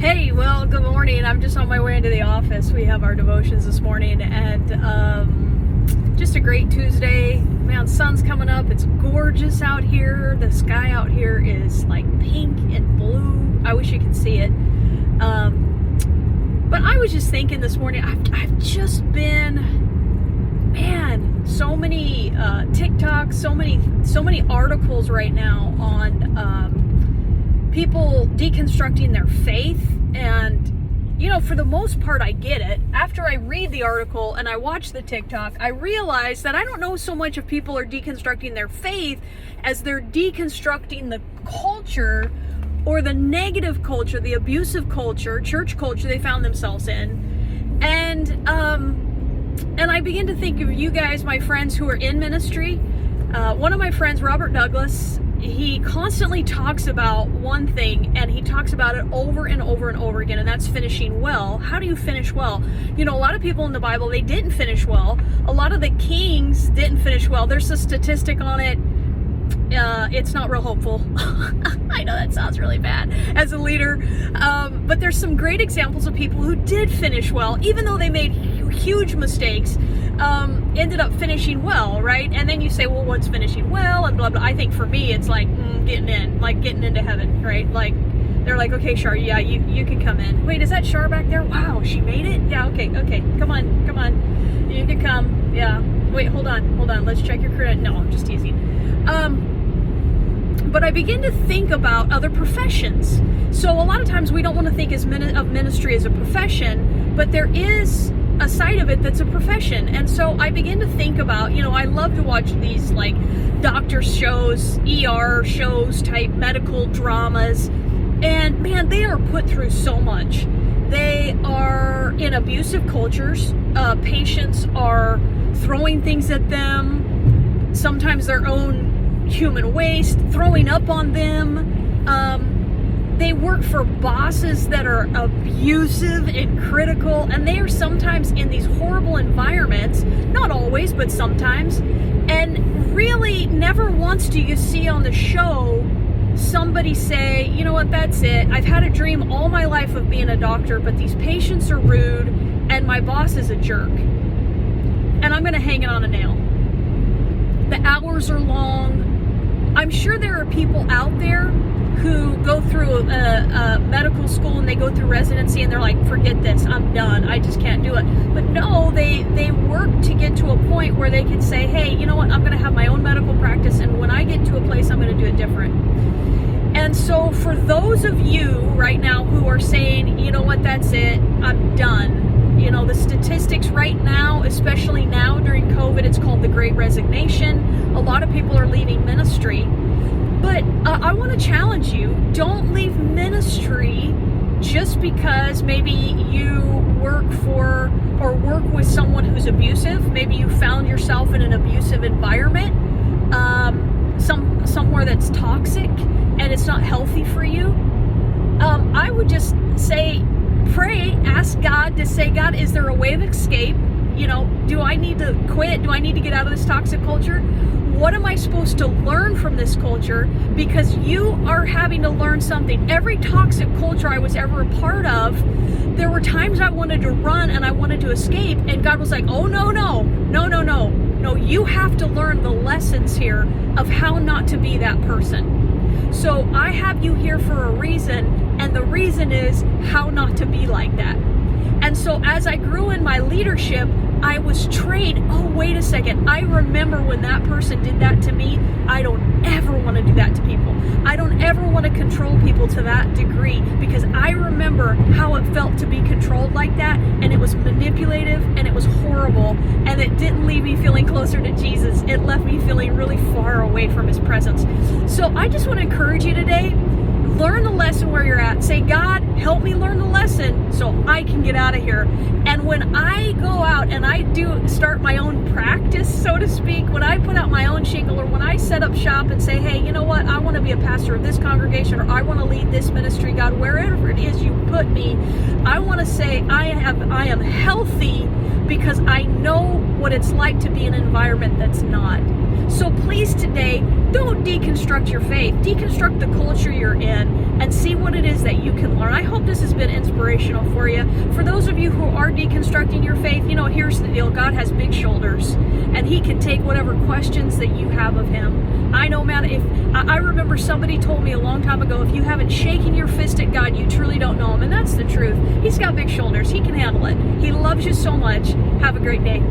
Hey, well, good morning. I'm just on my way into the office. We have our devotions this morning, and just a great Tuesday. Man, sun's coming up. It's gorgeous out here. The sky out here is like pink and blue. I wish you could see it. But I was just thinking this morning, I've just been, man, so many TikToks, so many articles right now on people deconstructing their faith. And, you know, for the most part, I get it. After I read the article and I watch the TikTok, I realize that I don't know so much if people are deconstructing their faith as they're deconstructing the culture or the negative culture, the abusive culture, church culture they found themselves in. And I begin to think of you guys, my friends who are in ministry. One of my friends, Robert Douglas, he constantly talks about one thing, and he talks about it over and over and over again, and that's finishing well. How do you finish well? You know, a lot of people in the Bible, they didn't finish well. A lot of the kings didn't finish well. There's a statistic on it. It's not real hopeful. I know that sounds really bad as a leader, but there's some great examples of people who did finish well, even though they made huge mistakes, ended up finishing well, right? And then you say, well, what's finishing well, and blah, blah. I think for me, it's like getting into heaven, right? Like, they're like, okay, Shar, yeah, you can come in. Wait, is that Shar back there? Wow, she made it? Yeah, okay, come on. You can come, yeah. Wait, hold on, let's check your credit. No, I'm just teasing. But I begin to think about other professions. So a lot of times we don't want to think of ministry as a profession, but there is a side of it that's a profession. And so I begin to think about, you know, I love to watch these like doctor shows, ER shows, type medical dramas, and man, they are put through so much. They are in abusive cultures. Patients are throwing things at them, sometimes their own human waste, throwing up on them. They work for bosses that are abusive and critical, and they are sometimes in these horrible environments, not always, but sometimes. And really, never once do you see on the show somebody say, you know what, that's it. I've had a dream all my life of being a doctor, but these patients are rude, and my boss is a jerk. And I'm going to hang it on a nail. The hours are long. I'm sure there are people out there who go through a medical school and they go through residency and they're like, forget this, I'm done, I just can't do it. But no, they work to get to a point where they can say, hey, you know what, I'm going to have my own medical practice, and when I get to a place, I'm going to do it different. And so for those of you right now who are saying, you know what, that's it, I'm done. You know, the statistics right now, especially now during COVID, it's called the Great Resignation. A lot of people are leaving ministry. But I want to challenge you, don't leave ministry just because maybe you work for or work with someone who's abusive. Maybe you found yourself in an abusive environment, somewhere that's toxic and it's not healthy for you. I would just say, pray, ask God to say, God, is there a way of escape? You know, do I need to quit? Do I need to get out of this toxic culture? What am I supposed to learn from this culture? Because you are having to learn something. Every toxic culture I was ever a part of, there were times I wanted to run and I wanted to escape, and God was like, oh, no, you have to learn the lessons here of how not to be that person. So I have you here for a reason, and the reason is how not to be like that. And so as I grew in my leadership, I was trained, oh, wait a second, I remember when that person did that to me. I don't ever want to do that to people. I don't ever want to control people to that degree, because I remember how it felt to be controlled like that, and it was manipulative, and it was horrible, and it didn't leave me feeling closer to Jesus. It left me feeling really far away from His presence. So I just want to encourage you today, learn the lesson where you're at. Say, God, help me learn the lesson so I can get out of here. And when I go out and I do start my own practice, so to speak, when I put out my own shingle, or when I set up shop and say, hey, you know what, I want to be a pastor of this congregation, or I want to lead this ministry, God, wherever it is you put me, I want to say I am healthy because I know what it's like to be in an environment that's not. So please today, don't deconstruct your faith. Deconstruct the culture you're in and see what it is that you can learn. I hope this has been inspirational for you. For those of you who are deconstructing your faith, here's the deal. God has big shoulders, and He can take whatever questions that you have of Him. I know, man, I remember somebody told me a long time ago, if you haven't shaken your fist at God, you truly don't know Him. And that's the truth. He's got big shoulders. He can handle it. He loves you so much. Have a great day.